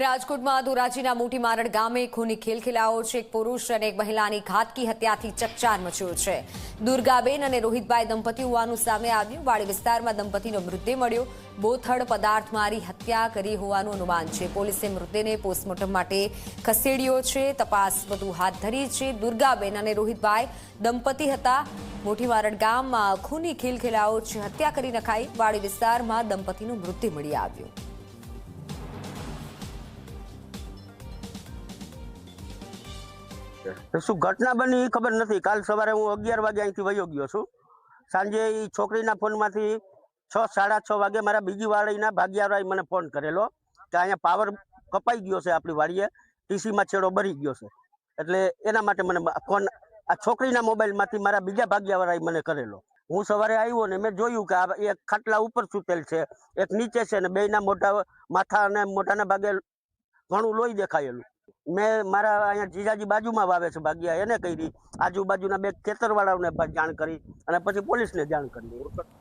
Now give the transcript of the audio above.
રાજકોટમાં ધોરાજીના મોટી મારડ ગામે ખૂની ખેલખેલાયો છે। એક પુરુષ અને એક મહિલાની ઘાતકી હત્યાથી ચકચાર મચ્યો છે। દુર્ગાબેન અને રોહિતભાઈ દંપતી હોવાનું સામે આવ્યું। વાડી વિસ્તારમાં દંપતીનો મૃતદેહ મળ્યો। બોથડ પદાર્થ મારી હત્યા કરી હોવાનું અનુમાન છે। પોલીસે મૃતદેહને પોસ્ટમોર્ટમ માટે ખસેડ્યો છે। તપાસ વધુ હાથ ધરી છે। દુર્ગાબેન અને રોહિતભાઈ દંપતી હતા। મોટી મારડ ગામમાં ખૂની ખેલખેલાયો છે। હત્યા કરી નખાઈ। વાડી વિસ્તારમાં દંપતીનો મૃતદેહ મળી આવ્યો। શું ઘટના બની એ ખબર નથી। કાલ સવારે હું 11 વાગે અહીંથી વયો ગયો છું। સાંજે એ છોકરીના ફોનમાંથી 6 સાડા 6 વાગે મારા બીજી વાડીના ભાગ્યાવાળાએ મને ફોન કરેલો કે અહીંયા પાવર કપાઈ ગયો છે, આપણી વાડીએ ટીસીમાં છેડો બરી ગયો છે। એટલે એના માટે મને ફોન આ છોકરીના મોબાઈલમાંથી મારા બીજા ભાગ્યાવાળાએ મને કરેલો। હું સવારે આવ્યો ને મેં જોયું કે આ એક ખાટલા ઉપર સૂતેલ છે, એક નીચે છે ને બેયના મોઢા માથા અને મોઢાના ભાગે ઘણું લોહી દેખાયેલું। મેં મારા અહીંયા જીજાજી બાજુમાં વાવે છે ભાગ્યા, એને કરી। આજુબાજુના બે ખેતરવાળાઓને જાણ કરી અને પછી પોલીસને જાણ કરી।